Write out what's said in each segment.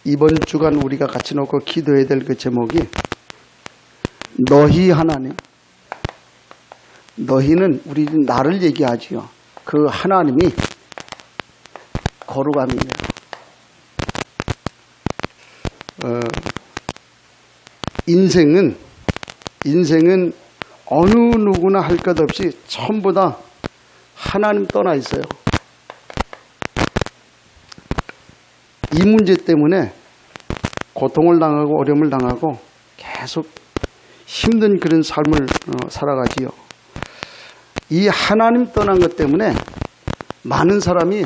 이번 주간 우리가 같이 놓고 기도해야 될 그 제목이 너희 하나님. 너희는 우리 나를 얘기하지요. 그 하나님이 거룩함입니다. 인생은 어느 누구나 할 것 없이 전부 다 하나님 떠나 있어요. 이 문제 때문에 고통을 당하고 어려움을 당하고 계속 힘든 그런 삶을 살아가지요. 이 하나님 떠난 것 때문에 많은 사람이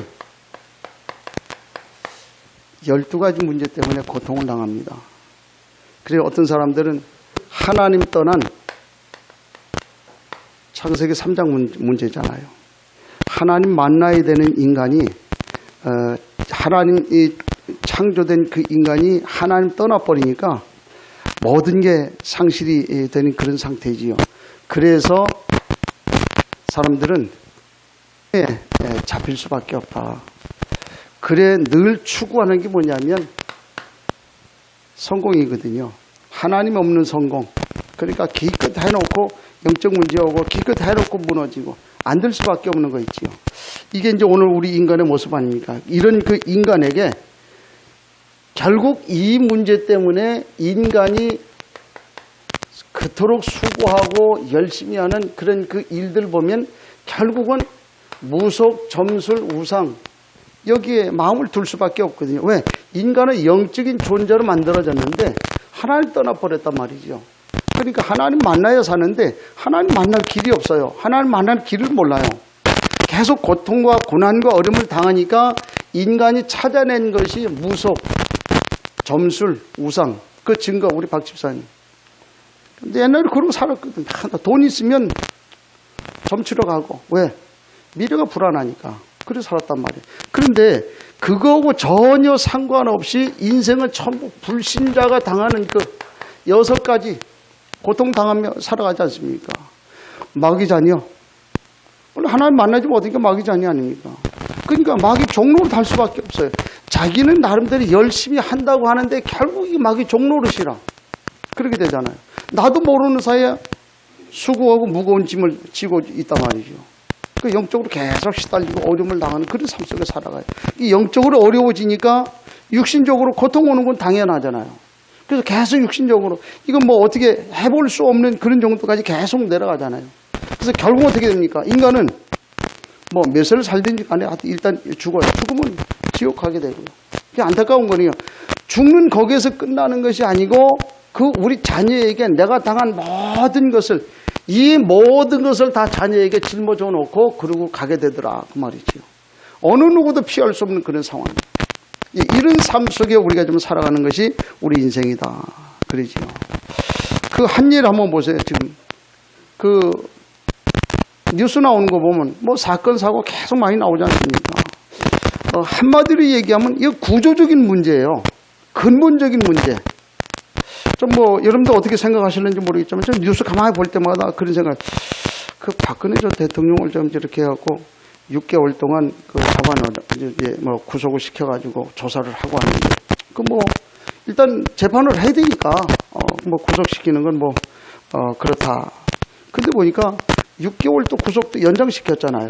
12가지 문제 때문에 고통을 당합니다. 그래서 어떤 사람들은 하나님 떠난 창세기 3장 문제잖아요. 하나님 만나야 되는 인간이 하나님이 창조된 그 인간이 하나님 떠나버리니까 모든 게 상실이 되는 그런 상태지요. 그래서 사람들은 잡힐 수밖에 없다. 그래 늘 추구하는 게 뭐냐면 성공이거든요. 하나님 없는 성공. 그러니까 기껏 해놓고 영적 문제 오고 기껏 해놓고 무너지고 안 될 수밖에 없는 거 있지요. 이게 이제 오늘 우리 인간의 모습 아닙니까? 이런 그 인간에게 결국 이 문제 때문에 인간이 그토록 수고하고 열심히 하는 그런 그 일들 보면 결국은 무속, 점술, 우상 여기에 마음을 둘 수밖에 없거든요. 왜? 인간은 영적인 존재로 만들어졌는데 하나님 떠나버렸단 말이죠. 그러니까 하나님 만나야 사는데 하나님 만날 길이 없어요. 하나님 만날 길을 몰라요. 계속 고통과 고난과 어려움을 당하니까 인간이 찾아낸 것이 무속, 점술, 우상. 그 증거 우리 박 집사님. 근데 옛날에 그러고 살았거든. 돈 있으면 점치러 가고. 왜? 미래가 불안하니까. 그래서 살았단 말이에요. 그런데 그거하고 전혀 상관없이 인생은 전부 불신자가 당하는 그 6가지 고통당하며 살아가지 않습니까? 마귀자녀. 원래 하나님 만나지 못하니까 마귀자녀 아닙니까? 그러니까 마귀 종로로 달 수밖에 없어요. 자기는 나름대로 열심히 한다고 하는데 결국 이 마귀 종로릇이라. 그렇게 되잖아요. 나도 모르는 사이에 수고하고 무거운 짐을 지고 있단 말이죠. 그 영적으로 계속 시달리고 어려움을 당하는 그런 삶 속에 살아가요. 이 영적으로 어려워지니까 육신적으로 고통 오는 건 당연하잖아요. 그래서 계속 육신적으로 이건 뭐 어떻게 해볼 수 없는 그런 정도까지 계속 내려가잖아요. 그래서 결국 어떻게 됩니까? 인간은 뭐 몇 살을 살든지 간에 일단 죽어요. 죽으면 지옥 가게 되고요. 그게 안타까운 거네요. 죽는 거기에서 끝나는 것이 아니고 그 우리 자녀에게 내가 당한 모든 것을 이 모든 것을 다 자녀에게 짊어져 놓고 그러고 가게 되더라 그 말이지요. 어느 누구도 피할 수 없는 그런 상황. 이런 삶 속에 우리가 좀 살아가는 것이 우리 인생이다. 그러지요. 그 한 일 한번 보세요. 지금 그 뉴스 나오는 거 보면 뭐 사건 사고 계속 많이 나오지 않습니까? 한마디로 얘기하면 이거 구조적인 문제예요. 근본적인 문제. 좀 뭐 여러분들 어떻게 생각하시는지 모르겠지만 좀 뉴스 가만히 볼 때마다 그런 생각. 그 박근혜 전 대통령을 좀 이렇게 해갖고 6개월 동안 그 이제 뭐 구속을 시켜가지고 조사를 하고 하는데 그 뭐 일단 재판을 해야 되니까 뭐 구속시키는 건 뭐 그렇다. 근데 보니까 6개월 또 구속도 연장시켰잖아요.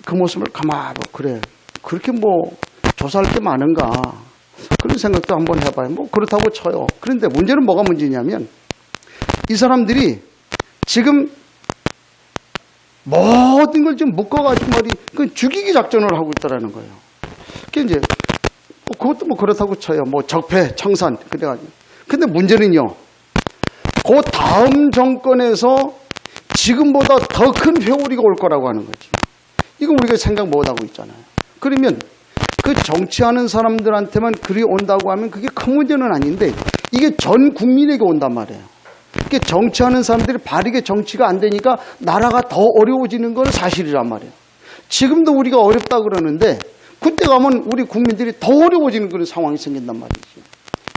그 모습을 가만히 그래 그렇게 뭐 조사할 게 많은가 그런 생각도 한번 해봐요. 뭐 그렇다고 쳐요. 그런데 문제는 뭐가 문제냐면 이 사람들이 지금 모든 걸 좀 묶어가지고 그 죽이기 작전을 하고 있다라는 거예요. 그게 이제 그것도 뭐 그렇다고 쳐요. 뭐 적폐, 청산 그래가지고. 근데 문제는요. 그 다음 정권에서 지금보다 더 큰 회오리가 올 거라고 하는 거지. 이건 우리가 생각 못 하고 있잖아요. 그러면 그 정치하는 사람들한테만 그리 온다고 하면 그게 큰 문제는 아닌데 이게 전 국민에게 온단 말이에요. 이게 정치하는 사람들이 바르게 정치가 안 되니까 나라가 더 어려워지는 건 사실이란 말이에요. 지금도 우리가 어렵다 그러는데 그때 가면 우리 국민들이 더 어려워지는 그런 상황이 생긴단 말이죠.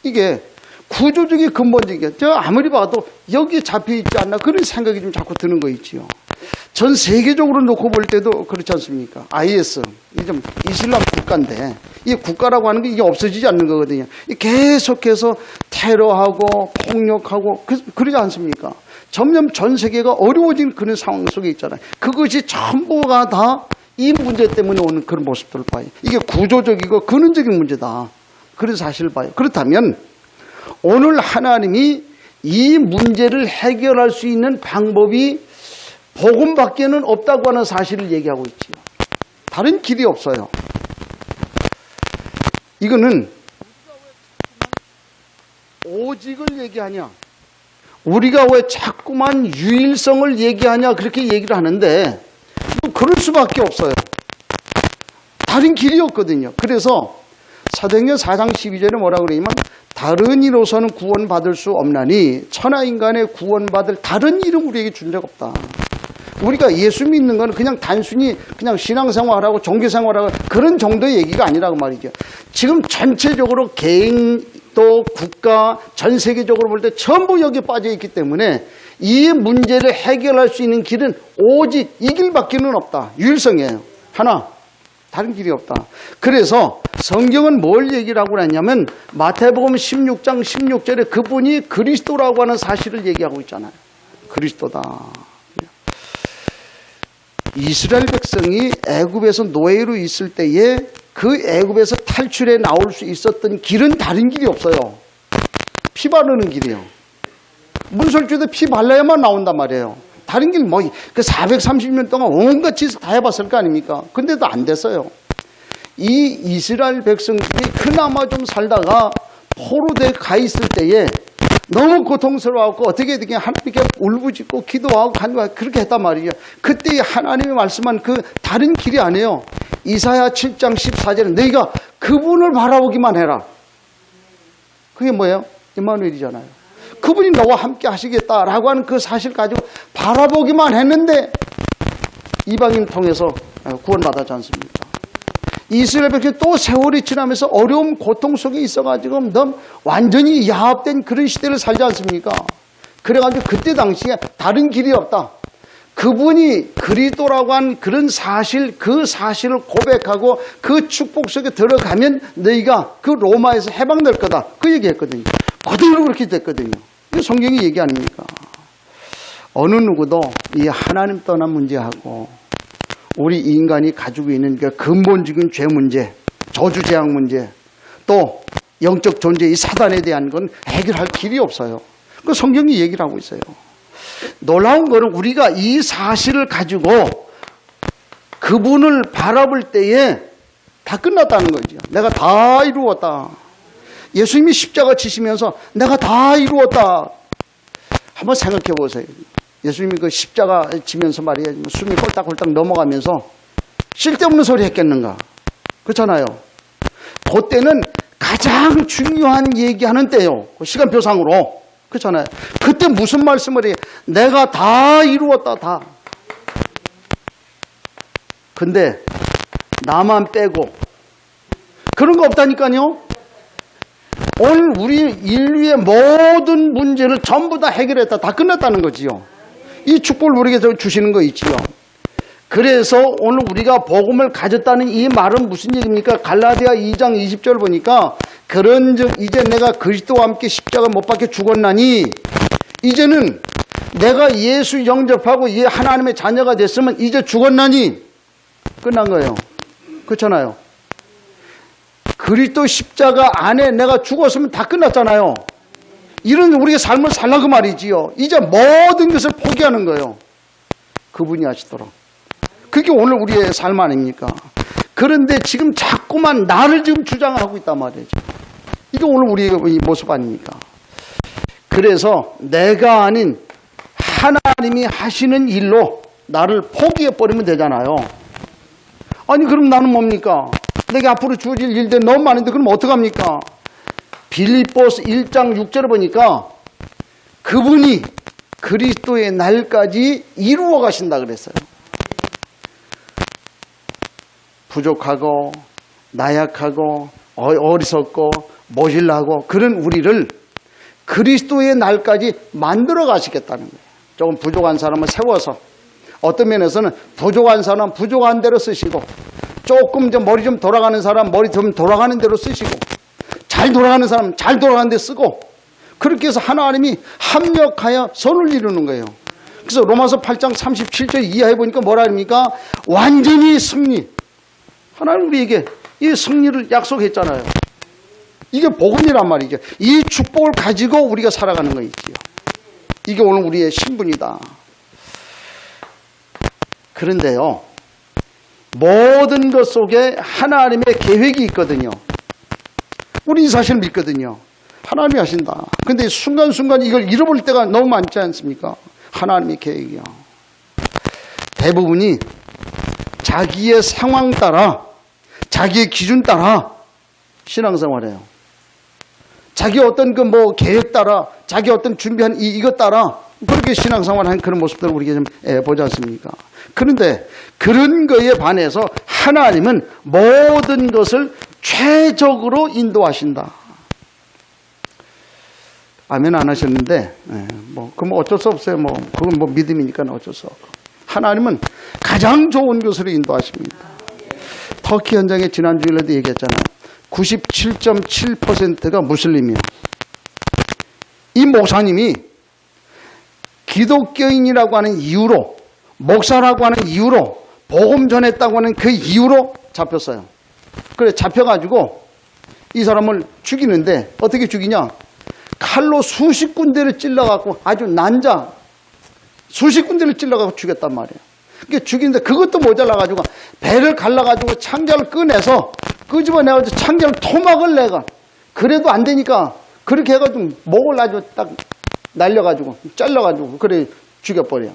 이게 구조적인 근본적이야. 저 아무리 봐도 여기 잡혀있지 않나 그런 생각이 좀 자꾸 드는 거 있지요. 전 세계적으로 놓고 볼 때도 그렇지 않습니까? IS, 이게 좀 이슬람 국가인데, 이 국가라고 하는 게 이게 없어지지 않는 거거든요. 계속해서 테러하고 폭력하고 그러지 않습니까? 점점 전 세계가 어려워진 그런 상황 속에 있잖아요. 그것이 전부가 다 이 문제 때문에 오는 그런 모습들을 봐요. 이게 구조적이고 근원적인 문제다. 그런 사실을 봐요. 그렇다면 오늘 하나님이 이 문제를 해결할 수 있는 방법이 복음밖에는 없다고 하는 사실을 얘기하고 있지요. 다른 길이 없어요. 이거는 오직을 얘기하냐, 우리가 왜 자꾸만 유일성을 얘기하냐 그렇게 얘기를 하는데 그럴 수밖에 없어요. 다른 길이 없거든요. 그래서 사도행전 4장 12절에 뭐라고 그러냐면 다른 이로서는 구원받을 수 없나니 천하인간의 구원받을 다른 이름 우리에게 준 적 없다. 우리가 예수 믿는 건 그냥 단순히 그냥 신앙생활하고 종교생활하고 그런 정도의 얘기가 아니라고 말이죠. 지금 전체적으로 개인 또 국가 전 세계적으로 볼 때 전부 여기에 빠져 있기 때문에 이 문제를 해결할 수 있는 길은 오직 이 길밖에는 없다. 유일성이에요. 하나. 다른 길이 없다. 그래서 성경은 뭘 얘기를 하고 있냐면 마태복음 16장 16절에 그분이 그리스도라고 하는 사실을 얘기하고 있잖아요. 그리스도다. 이스라엘 백성이 애굽에서 노예로 있을 때에 그 애굽에서 탈출해 나올 수 있었던 길은 다른 길이 없어요. 피 바르는 길이에요. 문설주도 피 발라야만 나온단 말이에요. 다른 길 뭐 그 430년 동안 온갖 짓을 다 해봤을 거 아닙니까? 근데도 안 됐어요. 이 이스라엘 백성들이 그나마 좀 살다가 포로대에 가 있을 때에 너무 고통스러워하고 어떻게 하나님께 울부짖고 기도하고 그렇게 했단 말이에요. 그때 하나님이 말씀한 그 다른 길이 아니에요. 이사야 7장 14절에 너희가 그분을 바라보기만 해라. 그게 뭐예요? 임마누엘이잖아요. 그분이 너와 함께 하시겠다라고 하는 그 사실 가지고 바라보기만 했는데 이방인을 통해서 구원받았지 않습니까? 이스라엘 백성이 또 세월이 지나면서 어려움 고통 속에 있어가지고 완전히 야합된 그런 시대를 살지 않습니까? 그래가지고 그때 당시에 다른 길이 없다. 그분이 그리스도라고 한 그런 사실, 그 사실을 고백하고 그 축복 속에 들어가면 너희가 그 로마에서 해방될 거다. 그 얘기했거든요. 그대로 그렇게 됐거든요. 이게 성경이 얘기 아닙니까? 어느 누구도 이 하나님 떠난 문제하고 우리 인간이 가지고 있는 그 근본적인 죄 문제, 저주재앙 문제, 또 영적 존재 이 사단에 대한 건 해결할 길이 없어요. 그 성경이 얘기를 하고 있어요. 놀라운 거는 우리가 이 사실을 가지고 그분을 바라볼 때에 다 끝났다는 거죠. 내가 다 이루었다. 예수님이 십자가 지시면서 내가 다 이루었다. 한번 생각해 보세요. 예수님이 그 십자가 지면서 말이에요. 숨이 홀딱홀딱 넘어가면서 쓸데없는 소리 했겠는가? 그렇잖아요. 그때는 가장 중요한 얘기하는 때요. 시간표상으로. 그렇잖아요. 그때 무슨 말씀을 해요? 내가 다 이루었다, 다. 근데 나만 빼고 그런 거 없다니까요. 오늘 우리 인류의 모든 문제를 전부 다 해결했다. 다 끝났다는 거지요. 이 축복을 우리에게 주시는 거 있지요. 그래서 오늘 우리가 복음을 가졌다는 이 말은 무슨 얘기입니까? 갈라디아 2장 20절 보니까 그런즉 이제 내가 그리스도와 함께 십자가 못 박혀 죽었나니 이제는 내가 예수 영접하고 하나님의 자녀가 됐으면 이제 죽었나니 끝난 거예요. 그렇잖아요. 그리스도 십자가 안에 내가 죽었으면 다 끝났잖아요. 이런 우리의 삶을 살라고 말이지요. 이제 모든 것을 포기하는 거예요. 그분이 하시도록. 그게 오늘 우리의 삶 아닙니까? 그런데 지금 자꾸만 나를 지금 주장하고 있단 말이죠. 이게 오늘 우리의 모습 아닙니까? 그래서 내가 아닌 하나님이 하시는 일로 나를 포기해버리면 되잖아요. 아니 그럼 나는 뭡니까? 내게 앞으로 주어질 일들 너무 많은데 그럼 어떡합니까? 빌립보서 1장 6절을 보니까 그분이 그리스도의 날까지 이루어 가신다 그랬어요. 부족하고 나약하고 어리석고 모질라고 그런 우리를 그리스도의 날까지 만들어 가시겠다는 거예요. 조금 부족한 사람을 세워서 어떤 면에서는 부족한 사람 부족한 대로 쓰시고, 조금 좀 머리 좀 돌아가는 사람 머리 좀 돌아가는 대로 쓰시고, 잘 돌아가는 사람 잘 돌아가는 데 쓰고, 그렇게 해서 하나님이 합력하여 선을 이루는 거예요. 그래서 로마서 8장 37절 이하에 보니까 뭐라 합니까? 완전히 승리. 하나님 우리에게 이 승리를 약속했잖아요. 이게 복음이란 말이죠. 이 축복을 가지고 우리가 살아가는 거 있지요. 이게 오늘 우리의 신분이다. 그런데요, 모든 것 속에 하나님의 계획이 있거든요. 우리 이 사실을 믿거든요. 하나님이 하신다. 근데 순간순간 이걸 잃어버릴 때가 너무 많지 않습니까? 하나님의 계획이요. 대부분이 자기의 상황 따라, 자기의 기준 따라 신앙생활해요. 자기 어떤 그 뭐 계획 따라, 자기 어떤 준비한 이것 따라 그렇게 신앙생활하는 그런 모습들을 우리가 좀 보지 않습니까? 그런데 그런 거에 반해서 하나님은 모든 것을 최적으로 인도하신다. 아멘 안 하셨는데, 그럼 어쩔 수 없어요. 그건 믿음이니까 어쩔 수 없고. 하나님은 가장 좋은 것으로 인도하십니다. 터키 현장에 지난주일에도 얘기했잖아요. 97.7%가 무슬림이에요. 이 목사님이 기독교인이라고 하는 이유로, 목사라고 하는 이유로, 복음 전했다고 하는 그 이유로 잡혔어요. 그래 잡혀가지고 이 사람을 죽이는데 어떻게 죽이냐? 칼로 수십 군데를 찔러갖고, 아주 난자 수십 군데를 찔러갖고 죽였단 말이에요. 그게 죽이는데 그것도 모자라가지고 배를 갈라가지고 창자를 꺼내서 끄집어내가지고 창자를 토막을 내가, 그래도 안 되니까 그렇게 해가지고 목을 아주 딱 날려가지고 잘라가지고 그래 죽여버려요.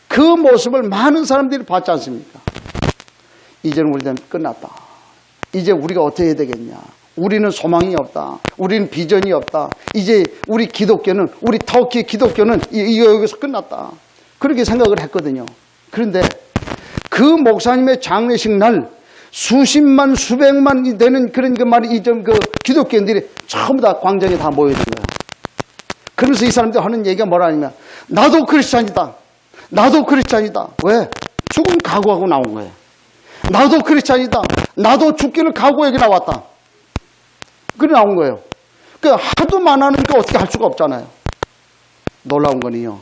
그 모습을 많은 사람들이 봤지 않습니까? 이제는 우리는 끝났다. 이제 우리가 어떻게 해야 되겠냐? 우리는 소망이 없다. 우리는 비전이 없다. 이제 우리 기독교는, 우리 터키 기독교는 이거 여기서 끝났다. 그렇게 생각을 했거든요. 그런데 그 목사님의 장례식 날 수십만 수백만이 되는 그런 그 기독교인들이 전부 다 광장에 다 모여든 거예요. 그러면서 이 사람들 하는 얘기가 뭐라 하냐면, 나도 크리스찬이다. 나도 크리스찬이다. 왜? 죽음 각오하고 나온 거예요. 나도 크리스찬이다. 나도 죽기를 각오하고 여기 나왔다. 그래 나온 거예요. 그 하도 많으니까 어떻게 할 수가 없잖아요. 놀라운 거는요,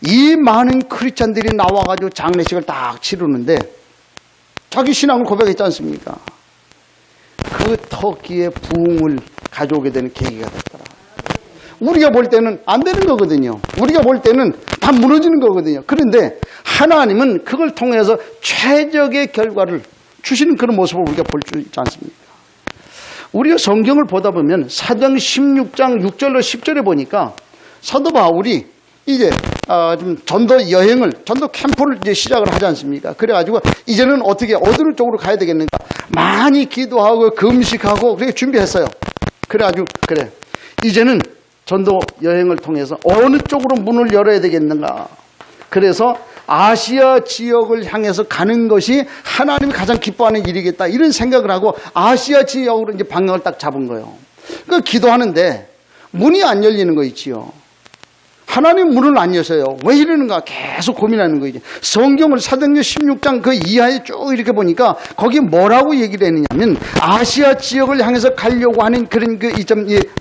이 많은 크리스찬들이 나와가지고 장례식을 딱 치르는데 자기 신앙을 고백했지 않습니까? 그 터키의 부흥을 가져오게 되는 계기가 됐더라. 우리가 볼 때는 안 되는 거거든요. 우리가 볼 때는 다 무너지는 거거든요. 그런데 하나님은 그걸 통해서 최적의 결과를 주시는 그런 모습을 우리가 볼 수 있지 않습니까? 우리가 성경을 보다 보면 사도행 16장 6절로 10절에 보니까 사도 바울이 이제 좀 전도 여행을, 전도 캠프를 이제 시작을 하지 않습니까? 그래가지고 이제는 어느 쪽으로 가야 되겠는가? 많이 기도하고 금식하고 그렇게 준비했어요. 그래가지고 그래, 이제는 전도 여행을 통해서 어느 쪽으로 문을 열어야 되겠는가? 그래서 아시아 지역을 향해서 가는 것이 하나님이 가장 기뻐하는 일이겠다, 이런 생각을 하고 아시아 지역으로 이제 방향을 딱 잡은 거예요. 그 기도하는데 문이 안 열리는 거 있지요. 하나님 문을 안 여셔요. 왜 이러는가 계속 고민하는 거죠. 성경을 사도행전 16장 그 이하에 쭉 이렇게 보니까 거기 뭐라고 얘기를 했느냐면, 아시아 지역을 향해서 가려고 하는 그런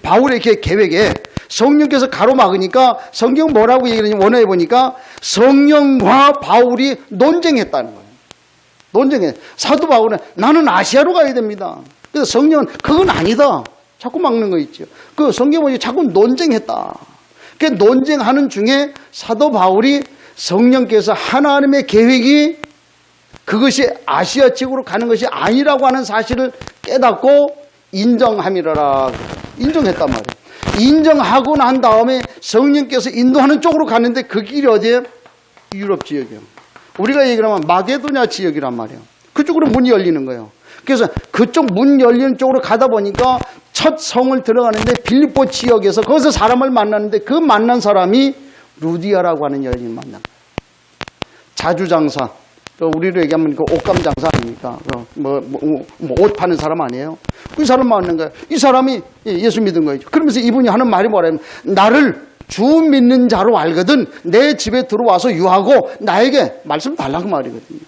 바울의 계획에 성령께서 가로막으니까 성경 뭐라고 얘기를 하냐면, 원어에 보니까 성령과 바울이 논쟁했다는 거예요. 논쟁해. 사도 바울은 나는 아시아로 가야 됩니다. 그래서 성령은 그건 아니다. 자꾸 막는 거 있죠. 그 성경 보니 자꾸 논쟁했다. 그 논쟁하는 중에 사도 바울이 성령께서 하나님의 계획이 그것이 아시아 지역으로 가는 것이 아니라고 하는 사실을 깨닫고 인정함이라라. 인정했단 말이에요. 인정하고 난 다음에 성령께서 인도하는 쪽으로 갔는데 그 길이 어디예요? 유럽 지역이에요. 우리가 얘기하면 마게도냐 지역이란 말이에요. 그쪽으로 문이 열리는 거예요. 그래서 그쪽 문 열리는 쪽으로 가다 보니까 첫 성을 들어가는데 빌립보 지역에서 거기서 사람을 만났는데 그 만난 사람이 루디아라고 하는 여인을 만난 거예요. 자주장사, 우리로 얘기하면 그 옷감 장사 아닙니까? 옷 파는 사람 아니에요? 그 사람 만난 거예요. 이 사람이 예수 믿은 거예요. 그러면서 이분이 하는 말이 뭐냐면, 나를 주 믿는 자로 알거든 내 집에 들어와서 유하고 나에게 말씀 달라고 말이거든요.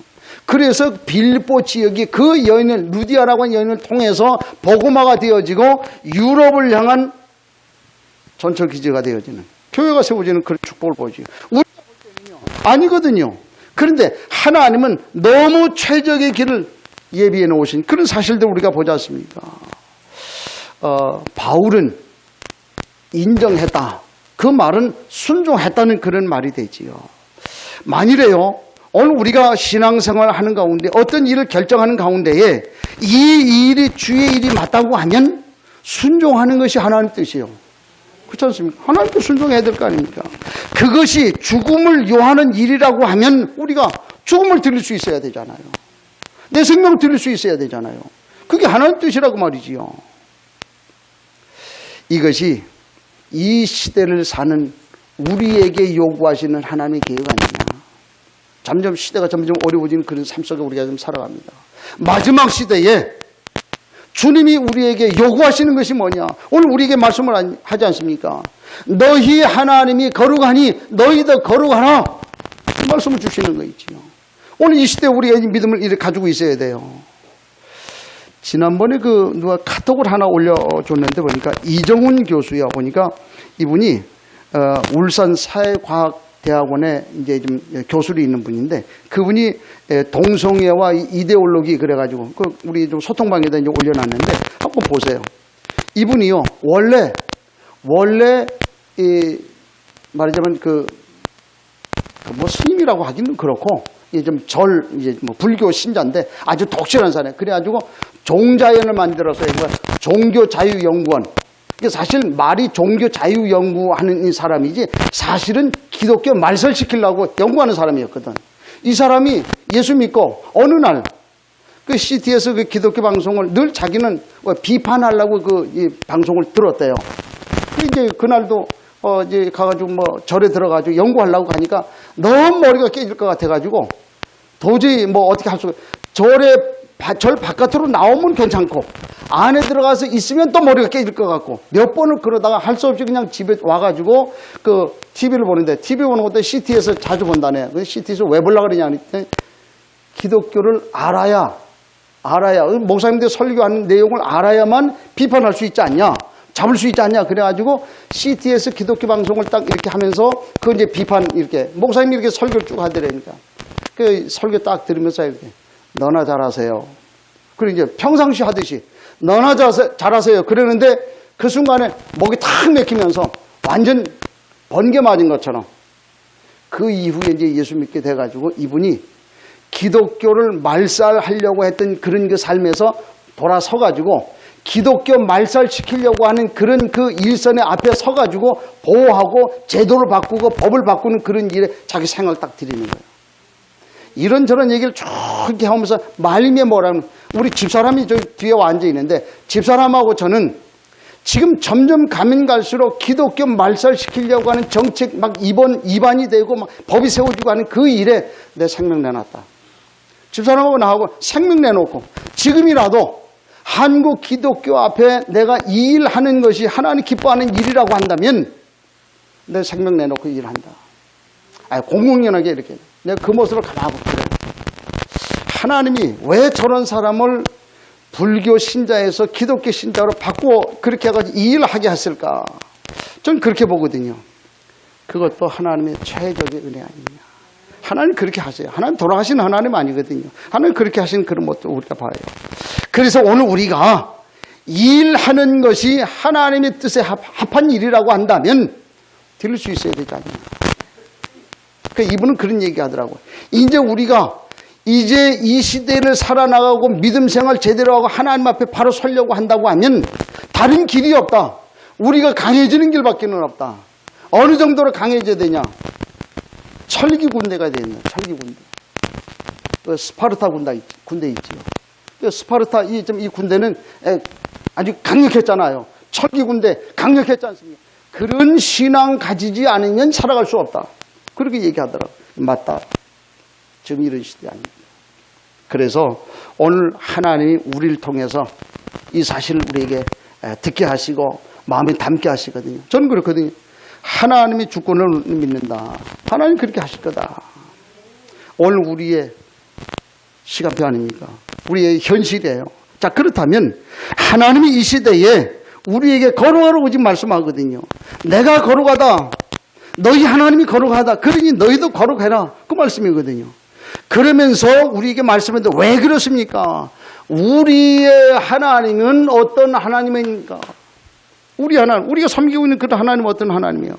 그래서 빌립보 지역이 그 여인을 루디아라고 하는 여인을 통해서 복음화가 되어지고 유럽을 향한 전철 기지가 되어지는 교회가 세워지는 그런 축복을 보여줘요. 우리가 볼 때는요 아니거든요. 그런데 하나님은 너무 최적의 길을 예비해 놓으신 그런 사실들 우리가 보지 않습니까? 바울은 인정했다. 그 말은 순종했다는 그런 말이 되지요. 만일에요 오늘 우리가 신앙생활을 하는 가운데 어떤 일을 결정하는 가운데에 이 일이 주의 일이 맞다고 하면 순종하는 것이 하나님 뜻이에요. 그렇지 않습니까? 하나님께 순종해야 될 거 아닙니까? 그것이 죽음을 요하는 일이라고 하면 우리가 죽음을 드릴 수 있어야 되잖아요. 내 생명을 드릴 수 있어야 되잖아요. 그게 하나님 뜻이라고 말이지요. 이것이 이 시대를 사는 우리에게 요구하시는 하나님의 계획 아니냐. 점점 시대가 점점 어려워지는 그런 삶 속에 우리가 좀 살아갑니다. 마지막 시대에 주님이 우리에게 요구하시는 것이 뭐냐. 오늘 우리에게 말씀을 하지 않습니까? 너희 하나님이 거룩하니 너희도 거룩하라. 그 말씀을 주시는 거 있지요. 오늘 이 시대에 우리가 이 믿음을 이렇게 가지고 있어야 돼요. 지난번에 누가 카톡을 하나 올려줬는데 보니까 이정훈 교수야 보니까 이분이 울산 사회과학대학원에 이제 좀 교수로 있는 분인데 그분이 동성애와 이데올로기 그래가지고 우리 좀 소통방에다 이제 올려놨는데 한번 보세요. 이분이요 원래 말하자면 뭐 스님이라고 하기는 그렇고 이제 좀 이제 뭐 불교 신자인데 아주 독실한 사람. 그래가지고 종자연을 만들어서 종교 자유 연구원. 사실 말이 종교 자유 연구하는 이 사람이지 사실은 기독교 말살시키려고 연구하는 사람이었거든. 이 사람이 예수 믿고 어느 날 CT에서 그 기독교 방송을 늘 자기는 비판하려고 이 방송을 들었대요. 이제 그날도 이제 가가지고 뭐 절에 들어가지고 연구하려고 가니까 너무 머리가 깨질 것 같아가지고 도저히 뭐 어떻게 할 수가 절 바깥으로 나오면 괜찮고 안에 들어가서 있으면 또 머리가 깨질 것 같고 몇 번을 그러다가 할 수 없이 그냥 집에 와가지고 TV를 보는데 TV 보는 것도 CT에서 자주 본다네. CT에서 왜 보려고 그러냐 했더니 기독교를 알아야 목사님들 설교하는 내용을 알아야만 비판할 수 있지 않냐. 잡을 수 있지 않냐. 그래가지고 CT에서 기독교 방송을 딱 이렇게 하면서 그 이제 비판 이렇게 목사님이 이렇게 설교를 쭉 하더라니까. 그 설교 딱 들으면서 이렇게 너나 잘하세요. 그리고 이제 평상시 하듯이 너나 잘하세요. 그러는데 그 순간에 목이 탁 맥히면서 완전 번개 맞은 것처럼 그 이후에 이제 예수 믿게 돼가지고 이분이 기독교를 말살하려고 했던 그런 그 삶에서 돌아서가지고 기독교 말살시키려고 하는 그런 그 일선의 앞에 서가지고 보호하고 제도를 바꾸고 법을 바꾸는 그런 일에 자기 생각을 딱 드리는 거예요. 이런저런 얘기를 쭉 이렇게 하면서 말림에 뭐라면 우리 집사람이 저 뒤에 앉아있는데 집사람하고 저는 지금 점점 가면 갈수록 기독교 말살시키려고 하는 정책 막 입안이 되고 막 법이 세워지고 하는 그 일에 내 생명 내놨다. 집사람하고 나하고 생명 내놓고 지금이라도 한국 기독교 앞에 내가 이 일하는 것이 하나님 기뻐하는 일이라고 한다면 내 생명 내놓고 일한다. 공공연하게 이렇게 내가 그 모습을 가만히 보고 하나님이 왜 저런 사람을 불교 신자에서 기독교 신자로 바꾸어 그렇게 해가지고 이 일을 하게 했을까? 저는 그렇게 보거든요. 그것도 하나님의 최적의 은혜 아니냐. 하나님 그렇게 하세요. 하나님 돌아가신 하나님 아니거든요. 하나님 그렇게 하신 그런 것도 우리가 봐요. 그래서 오늘 우리가 일하는 것이 하나님의 뜻에 합한 일이라고 한다면 들을 수 있어야 되지 않나요? 그러니까 이분은 그런 얘기 하더라고요. 이제 우리가 이제 이 시대를 살아나가고 믿음 생활 제대로 하고 하나님 앞에 바로 서려고 한다고 하면 다른 길이 없다. 우리가 강해지는 길밖에는 없다. 어느 정도로 강해져야 되냐? 철기 군대가 되는 거야. 철기 군대. 스파르타 군대 있지요. 스파르타 이 군대는 아주 강력했잖아요. 철기 군대 강력했지 않습니까? 그런 신앙 가지지 않으면 살아갈 수 없다. 그렇게 얘기하더라고요. 맞다. 지금 이런 시대 아닙니다. 그래서 오늘 하나님이 우리를 통해서 이 사실을 우리에게 듣게 하시고 마음에 담게 하시거든요. 저는 그렇거든요. 하나님의 주권을 믿는다. 하나님 그렇게 하실 거다. 오늘 우리의 시간표 아닙니까? 우리의 현실이에요. 자, 그렇다면 하나님이 이 시대에 우리에게 거룩하라고 오직 말씀하거든요. 내가 거룩하다. 너희 하나님이 거룩하다. 그러니 너희도 거룩해라. 그 말씀이거든요. 그러면서 우리에게 말씀했는데 왜 그렇습니까? 우리의 하나님은 어떤 하나님입니까? 우리 하나님, 우리가 섬기고 있는 그 하나님은 어떤 하나님이요?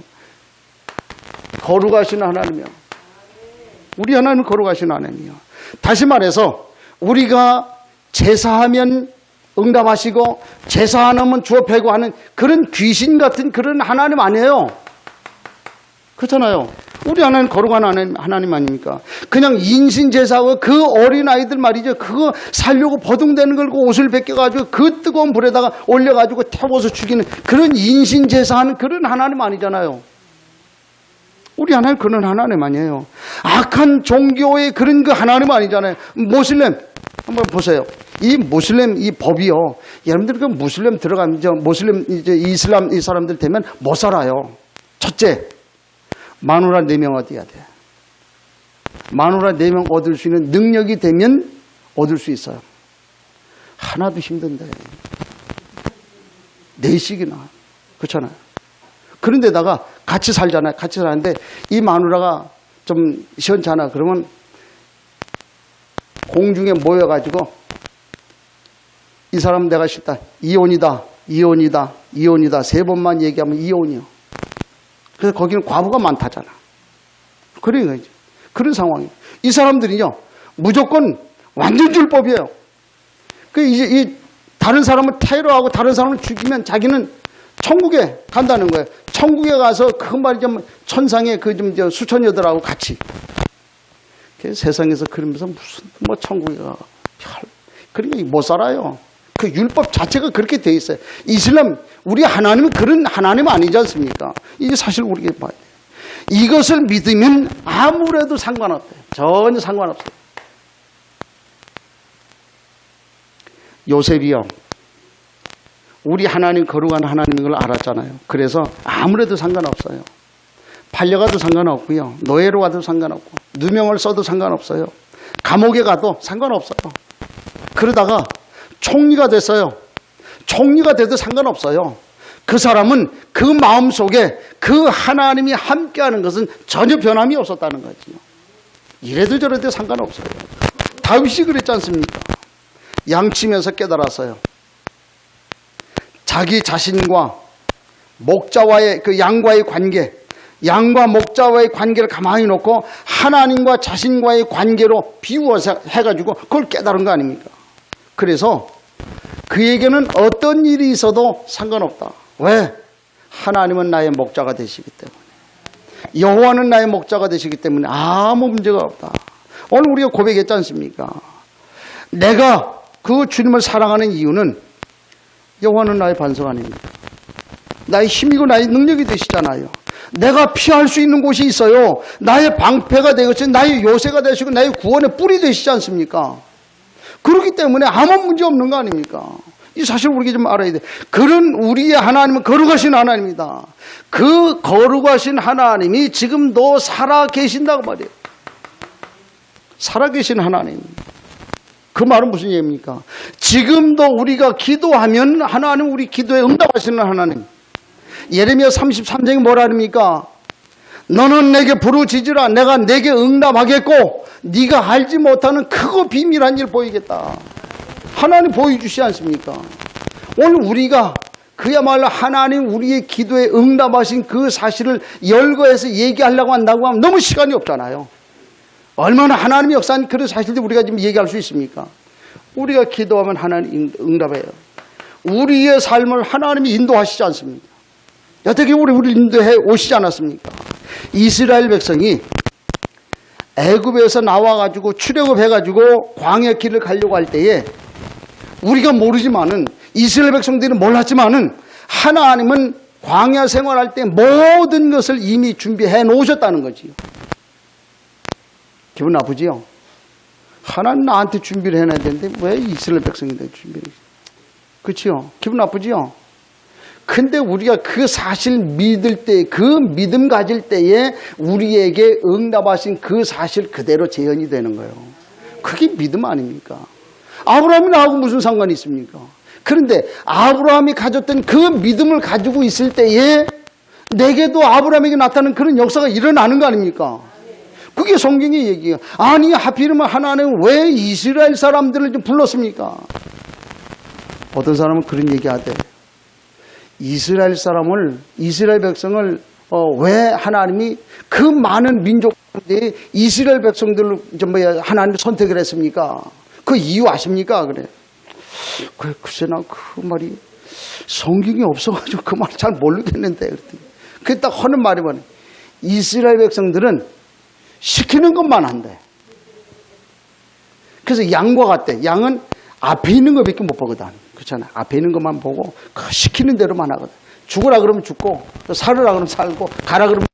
거룩하신 하나님이요. 우리 하나님은 거룩하신 하나님이요. 다시 말해서 우리가 제사하면 응답하시고 제사 안 하면 주워 패고 하는 그런 귀신 같은 그런 하나님 아니에요. 그렇잖아요. 우리 하나님 거룩한 하나님 아닙니까? 그냥 인신제사하고 그 어린아이들 말이죠. 그거 살려고 버둥대는 걸 그 옷을 벗겨가지고 그 뜨거운 불에다가 올려가지고 태워서 죽이는 그런 인신제사하는 그런 하나님 아니잖아요. 우리 하나님 그런 하나님 아니에요. 악한 종교의 그런 그 하나님 아니잖아요. 모슬렘 한번 보세요. 이 모슬렘 이 법이요. 여러분들 그 모슬렘 들어가면 모슬렘 이제 이슬람 이 사람들 되면 못 살아요. 첫째, 마누라 4명 얻어야 돼. 마누라 4명 얻을 수 있는 능력이 되면 얻을 수 있어요. 하나도 힘든데. 4씩이나. 그렇잖아요. 그런데다가 같이 살잖아요. 같이 사는데 이 마누라가 좀 시원찮아. 그러면 공중에 모여가지고 이 사람 내가 싫다. 이혼이다. 이혼이다. 이혼이다. 3번만 얘기하면 이혼이요. 그래서 거기는 과부가 많다잖아. 그런 거죠. 그런 상황이에요. 이 사람들이요. 무조건 완전 율법이에요. 그 이제 이 다른 사람을 테러하고 다른 사람을 죽이면 자기는 천국에 간다는 거예요. 천국에 가서 그 말이죠. 천상의 그 좀 수천여들하고 같이. 세상에서 그러면서 무슨 뭐 천국에 가. 그러니까 못 살아요. 그 율법 자체가 그렇게 돼 있어요. 이슬람 우리 하나님은 그런 하나님 아니지 않습니까? 이게 사실 우리가 봐야 돼요. 이것을 믿으면 아무래도 상관없어요. 전혀 상관없어요. 요셉이요. 우리 하나님 거룩한 하나님인 걸 알았잖아요. 그래서 아무래도 상관없어요. 팔려가도 상관없고요. 노예로 가도 상관없고 누명을 써도 상관없어요. 감옥에 가도 상관없어요. 그러다가 총리가 됐어요. 총리가 돼도 상관없어요. 그 사람은 그 마음속에 그 하나님이 함께하는 것은 전혀 변함이 없었다는 거죠. 이래도 저래도 상관없어요. 다윗이 그랬지 않습니까? 양치면서 깨달았어요. 자기 자신과 목자와의 그 양과의 관계, 양과 목자와의 관계를 가만히 놓고 하나님과 자신과의 관계로 비유해서 해가지고 그걸 깨달은 거 아닙니까? 그래서 그에게는 어떤 일이 있어도 상관없다. 왜? 하나님은 나의 목자가 되시기 때문에. 여호와는 나의 목자가 되시기 때문에 아무 문제가 없다. 오늘 우리가 고백했지 않습니까? 내가 그 주님을 사랑하는 이유는 여호와는 나의 반석 아닙니까? 나의 힘이고 나의 능력이 되시잖아요. 내가 피할 수 있는 곳이 있어요. 나의 방패가 되시고 나의 요새가 되시고 나의 구원의 뿔이 되시지 않습니까? 그렇기 때문에 아무 문제 없는 거 아닙니까? 이 사실 우리가 좀 알아야 돼. 그런 우리의 하나님은 거룩하신 하나님이다. 그 거룩하신 하나님이 지금도 살아 계신다고 말이에요. 살아 계신 하나님. 그 말은 무슨 얘기입니까? 지금도 우리가 기도하면 하나님 우리 기도에 응답하시는 하나님. 예레미야 33장에 뭐라 합니까? 너는 내게 부르짖으라. 내가 내게 응답하겠고 네가 알지 못하는 크고 비밀한 일 보이겠다. 하나님 보여주시지 않습니까? 오늘 우리가 그야말로 하나님 우리의 기도에 응답하신 그 사실을 열거해서 얘기하려고 한다고 하면 너무 시간이 없잖아요. 얼마나 하나님의 역사는 그런 사실들 우리가 지금 얘기할 수 있습니까? 우리가 기도하면 하나님 응답해요. 우리의 삶을 하나님이 인도하시지 않습니까? 여태까지 우리를 인도해 오시지 않았습니까? 이스라엘 백성이 애굽에서 나와가지고 출애굽해가지고 광야 길을 가려고 할 때에 우리가 모르지만은 이스라엘 백성들은 몰랐지만은 하나님은 광야 생활할 때 모든 것을 이미 준비해 놓으셨다는 거지요. 기분 나쁘지요? 하나님 나한테 준비를 해놔야 되는데 왜 이스라엘 백성인데 준비를? 그렇지요? 기분 나쁘지요? 근데 우리가 그 사실 믿을 때, 그 믿음 가질 때에 우리에게 응답하신 그 사실 그대로 재현이 되는 거예요. 그게 믿음 아닙니까? 아브라함이 나하고 무슨 상관이 있습니까? 그런데 아브라함이 가졌던 그 믿음을 가지고 있을 때에 내게도 아브라함에게 나타나는 그런 역사가 일어나는 거 아닙니까? 그게 성경의 얘기예요. 아니 하필이면 하나님은 왜 이스라엘 사람들을 좀 불렀습니까? 어떤 사람은 그런 얘기하대. 이스라엘 백성을 왜 하나님이 그 많은 민족 가운데 이스라엘 백성들을 하나님이 선택을 했습니까? 그 이유 아십니까? 그래. 글쎄 나 그 말이 성경이 없어가지고 그 말 잘 모르겠는데. 그랬더니 그게 딱 하는 말이 뭐냐. 이스라엘 백성들은 시키는 것만 한대. 그래서 양과 같대. 양은 앞에 있는 것밖에 못 보거든. 그렇잖아. 앞에 있는 것만 보고 시키는 대로만 하거든. 죽으라 그러면 죽고, 살으라 그러면 살고, 가라 그러면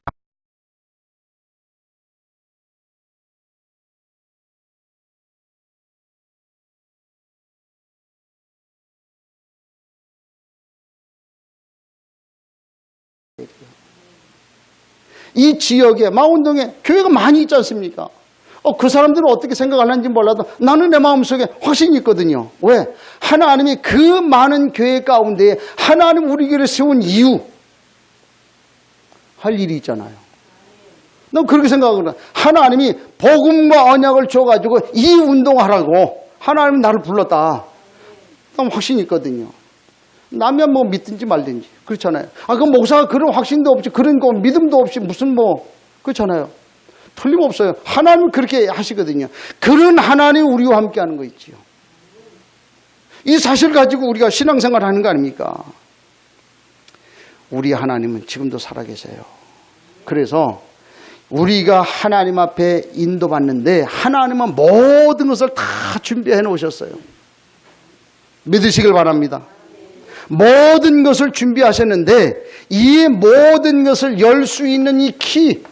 이 지역에 마운동에 교회가 많이 있지 않습니까? 그 사람들은 어떻게 생각하는지 몰라도 나는 내 마음속에 확신이 있거든요. 왜? 하나님이 그 많은 교회 가운데 하나님 우리 교회를 세운 이유 할 일이 있잖아요. 난 그렇게 생각하거든. 하나님이 복음과 언약을 줘가지고 이 운동하라고 하나님이 나를 불렀다. 난 확신이 있거든요. 나면 뭐 믿든지 말든지. 그렇잖아요. 그 목사가 그런 확신도 없이 그런 거 믿음도 없이 무슨 그렇잖아요. 틀림없어요. 하나님은 그렇게 하시거든요. 그런 하나님이 우리와 함께 하는 거 있지요. 이 사실 가지고 우리가 신앙생활 하는 거 아닙니까? 우리 하나님은 지금도 살아계세요. 그래서 우리가 하나님 앞에 인도받는데 하나님은 모든 것을 다 준비해 놓으셨어요. 믿으시길 바랍니다. 모든 것을 준비하셨는데 이 모든 것을 열 수 있는 이 키,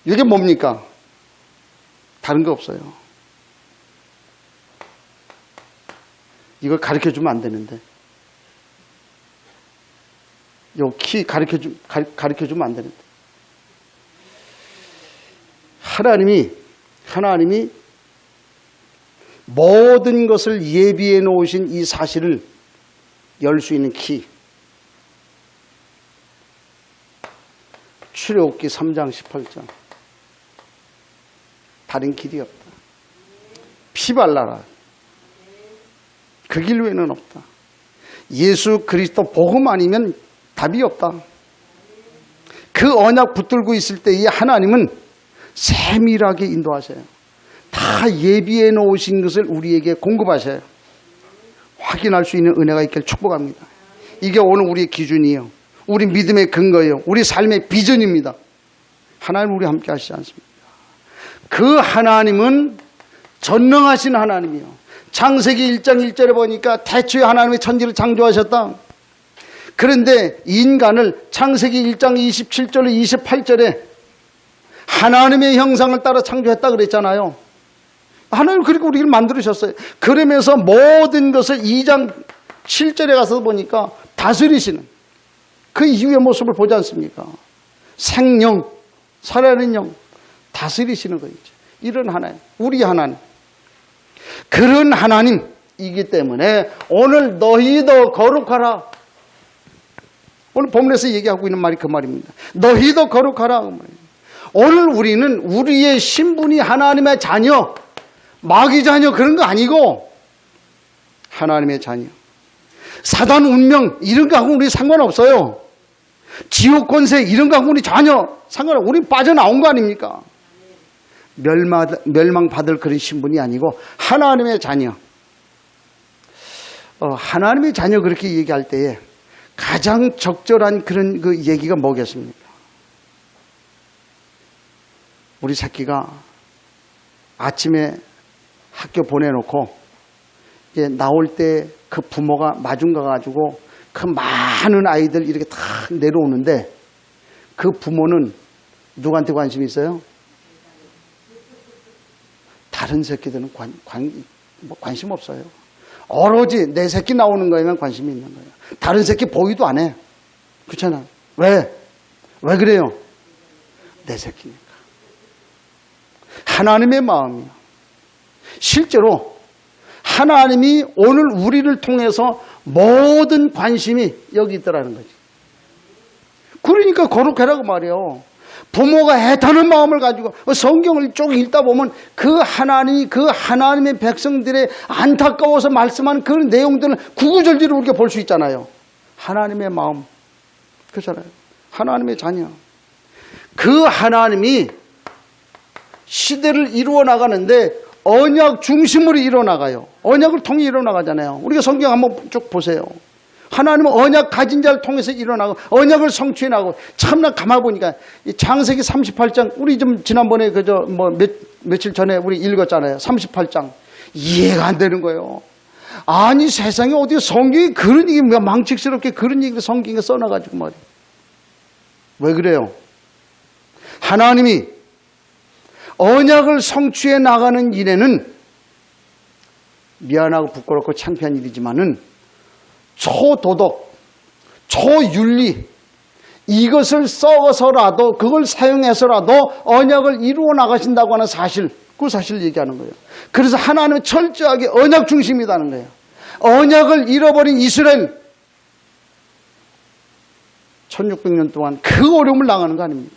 이게 뭡니까? 다른 거 없어요. 이걸 가르쳐주면 안 되는데. 요 키 가르쳐주면 안 되는데. 하나님이 모든 것을 예비해 놓으신 이 사실을 열 수 있는 키. 출애굽기 3장 18절. 다른 길이 없다. 피 발라라. 그 길 외에는 없다. 예수 그리스도 복음 아니면 답이 없다. 그 언약 붙들고 있을 때에 하나님은 세밀하게 인도하세요. 다 예비해 놓으신 것을 우리에게 공급하셔요. 확인할 수 있는 은혜가 있길 축복합니다. 이게 오늘 우리의 기준이에요. 우리 믿음의 근거예요. 우리 삶의 비전입니다. 하나님 우리 함께 하시지 않습니까? 그 하나님은 전능하신 하나님이요. 창세기 1장 1절에 보니까 태초에 하나님의 천지를 창조하셨다. 그런데 인간을 창세기 1장 27절로 28절에 하나님의 형상을 따라 창조했다 그랬잖아요. 하나님 그렇게 우리를 만들으셨어요. 그러면서 모든 것을 2장 7절에 가서 보니까 다스리시는 그 이후의 모습을 보지 않습니까? 생명, 살아있는 영, 다스리시는 거 있죠. 이런 하나님, 우리 하나님. 그런 하나님이기 때문에 오늘 너희도 거룩하라. 오늘 본문에서 얘기하고 있는 말이 그 말입니다. 너희도 거룩하라. 오늘 우리는 우리의 신분이 하나님의 자녀, 마귀 자녀 그런 거 아니고 하나님의 자녀. 사단 운명 이런 거 하고 우리 상관없어요. 지옥 권세 이런 거 하고 우리 전혀 상관없어요. 우리 빠져나온 거 아닙니까? 멸망받을 그런 신분이 아니고 하나님의 자녀. 하나님의 자녀 그렇게 얘기할 때에 가장 적절한 그런 그 얘기가 뭐겠습니까? 우리 새끼가 아침에 학교 보내놓고 이제 나올 때 그 부모가 마중 가가지고 그 많은 아이들 이렇게 다 내려오는데 그 부모는 누구한테 관심이 있어요? 다른 새끼들은 관심 없어요. 오로지 내 새끼 나오는 거에만 관심이 있는 거예요. 다른 새끼 보기도 안 해. 그렇잖아. 왜 그래요? 내 새끼니까. 하나님의 마음이요. 실제로 하나님이 오늘 우리를 통해서 모든 관심이 여기 있더라는 거지. 그러니까 거룩해라고 말이에요. 부모가 애타는 마음을 가지고 성경을 쭉 읽다 보면 그 하나님의 백성들의 안타까워서 말씀한 그 내용들을 구구절절히 우리가 볼 수 있잖아요. 하나님의 마음. 그렇잖아요. 하나님의 자녀. 그 하나님이 시대를 이루어 나가는데 언약 중심으로 이루어나가요. 언약을 통해 이루어나가잖아요. 우리가 성경 한번 쭉 보세요. 하나님은 언약 가진 자를 통해서 일어나고 언약을 성취해 나가고 참나 가만 보니까 이 창세기 38장 우리 좀 지난번에 며칠 전에 우리 읽었잖아요. 38장 이해가 안 되는 거예요. 아니 세상에 어디 성경이 그런 얘기 망측스럽게 그런 얘기를 성경에 써놔가지고 말이에요. 왜 그래요? 하나님이 언약을 성취해 나가는 일에는 미안하고 부끄럽고 창피한 일이지만은 초도덕, 초윤리 이것을 써서라도 그걸 사용해서라도 언약을 이루어 나가신다고 하는 사실, 그 사실을 얘기하는 거예요. 그래서 하나님은 철저하게 언약 중심이라는 거예요. 언약을 잃어버린 이스라엘 1600년 동안 그 어려움을 당하는 거 아닙니까?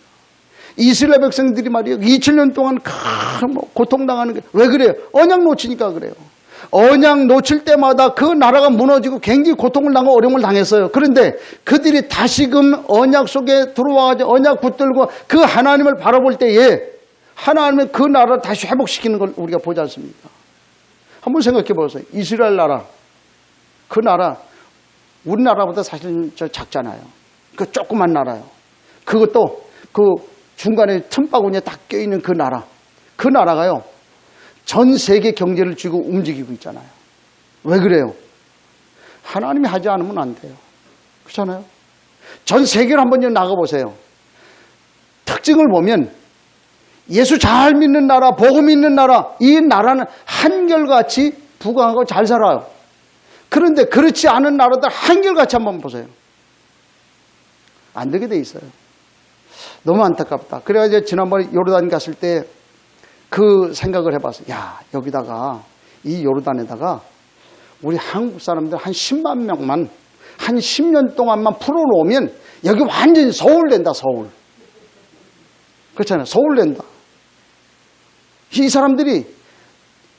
이스라엘 백성들이 말이에요. 2000년 동안 고통당하는 게 왜 그래요? 언약 놓치니까 그래요. 언약 놓칠 때마다 그 나라가 무너지고 굉장히 고통을 당하고 어려움을 당했어요. 그런데 그들이 다시금 언약 속에 들어와가지고 언약 붙들고 그 하나님을 바라볼 때에 하나님은 그 나라를 다시 회복시키는 걸 우리가 보지 않습니까? 한번 생각해 보세요. 이스라엘 나라, 그 나라 우리나라보다 사실 작잖아요. 그 조그만 나라요. 그것도 그 중간에 틈바구니에 딱 껴있는 그 나라, 그 나라가요 전 세계 경제를 쥐고 움직이고 있잖아요. 왜 그래요? 하나님이 하지 않으면 안 돼요. 그렇잖아요. 전 세계를 한번 나가보세요. 특징을 보면 예수 잘 믿는 나라, 복음 있는 나라, 이 나라는 한결같이 부강하고 잘 살아요. 그런데 그렇지 않은 나라들 한결같이 한번 보세요. 안 되게 돼 있어요. 너무 안타깝다. 그래가지고 지난번에 요르단 갔을 때 그 생각을 해봤어요. 야, 여기다가 이 요르단에다가 우리 한국 사람들 한 10만 명만 한 10년 동안만 풀어놓으면 여기 완전히 서울 된다. 서울. 그렇잖아요. 서울 된다. 이 사람들이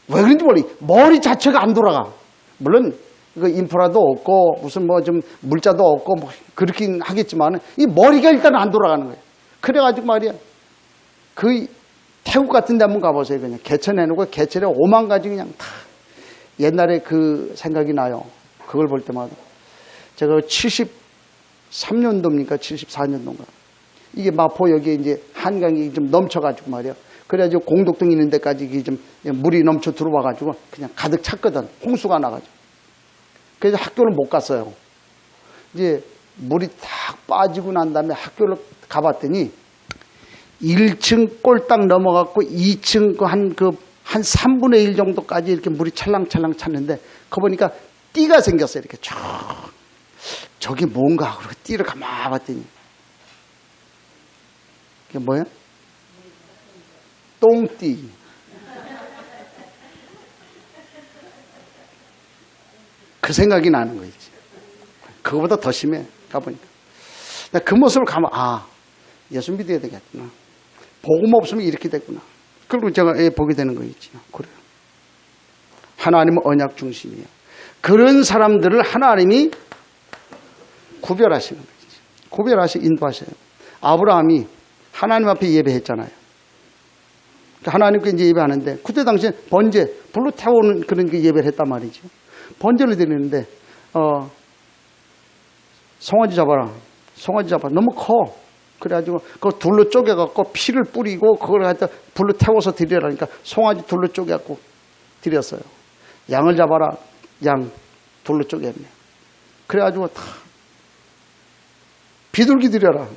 왜 그런지 모르겠어요. 머리 자체가 안 돌아가. 물론 그 인프라도 없고 무슨 뭐 좀 물자도 없고 뭐 그렇긴 하겠지만 이 머리가 일단 안 돌아가는 거예요. 그래가지고 말이야. 그 태국 같은 데 한번 가보세요. 그냥 개천 해놓고 개천에 5만 가지 그냥 다 옛날에 그 생각이 나요. 그걸 볼 때마다. 제가 73년도입니까? 74년도인가. 이게 마포 여기에 이제 한강이 좀 넘쳐가지고 말이야. 그래가지고 공덕동 있는 데까지 이게 좀 물이 넘쳐 들어와가지고 그냥 가득 찼거든. 홍수가 나가지고. 그래서 학교를 못 갔어요. 이제 물이 딱 빠지고 난 다음에 학교를 가봤더니 1층 꼴딱 넘어갔고 2층 한 3분의 1 정도까지 이렇게 물이 찰랑찰랑 찼는데 거 보니까 띠가 생겼어요. 이렇게 쭉. 저게 뭔가 그러고 띠를 가만 봤더니 이게 뭐야? 똥띠. 그 생각이 나는 거지. 그거보다 더 심해. 가보니까. 그 모습을 가면 예수 믿어야 되겠구나. 복음 없으면 이렇게 됐구나. 그리고 제가 보게 되는 거 있지. 그래요. 하나님은 언약 중심이에요. 그런 사람들을 하나님이 구별하시는 거지. 구별하시 인도하셔요. 아브라함이 하나님 앞에 예배했잖아요. 하나님께 이제 예배하는데 그때 당시에 번제 불로 태우는 그런 게 예배를 했단 말이죠. 번제를 드리는데 송아지 잡아라. 송아지 잡아. 너무 커. 그래가지고 그거 둘로 쪼개갖고 피를 뿌리고 그걸 갖다 불로 태워서 드리라니까 송아지 둘로 쪼개갖고 드렸어요. 양을 잡아라. 양 둘로 쪼개네. 그래가지고 다 비둘기 드려라.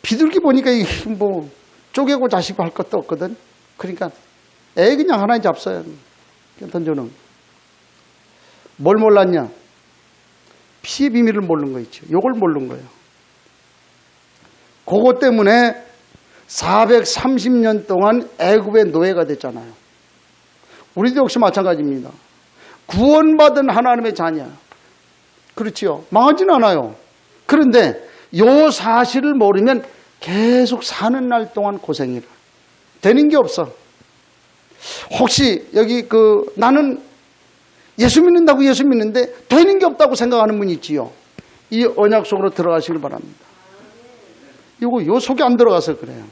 비둘기 보니까 뭐 쪼개고 자시고 할 것도 없거든. 그러니까 애 그냥 하나 잡어요. 그냥 던져놓은. 뭘 몰랐냐? 피의 비밀을 모르는 거 있죠. 요걸 모르는 거예요. 그것 때문에 430년 동안 애굽의 노예가 됐잖아요. 우리도 역시 마찬가지입니다. 구원받은 하나님의 자녀. 그렇지요. 망하진 않아요. 그런데 요 사실을 모르면 계속 사는 날 동안 고생이라. 되는 게 없어. 혹시 여기 나는 예수 믿는다고 예수 믿는데 되는 게 없다고 생각하는 분이 있지요. 이 언약 속으로 들어가시길 바랍니다. 요 속에 안 들어가서 그래요.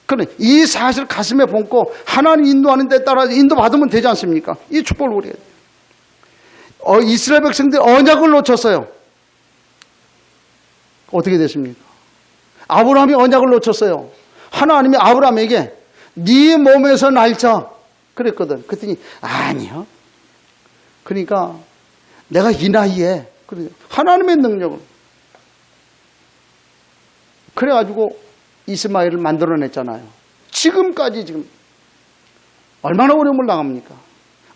그래, 이 사실 가슴에 품고 하나님 인도하는 데 따라 인도받으면 되지 않습니까? 이 축복을 우리가 해요. 이스라엘 백성들이 언약을 놓쳤어요. 어떻게 됐습니까? 아브라함이 언약을 놓쳤어요. 하나님이 아브라함에게 네 몸에서 날짜 그랬거든. 그랬더니 아니요. 그러니까 내가 이 나이에 하나님의 능력을 그래가지고 이스마엘을 만들어냈잖아요. 지금까지 지금 얼마나 어려움을 당합니까?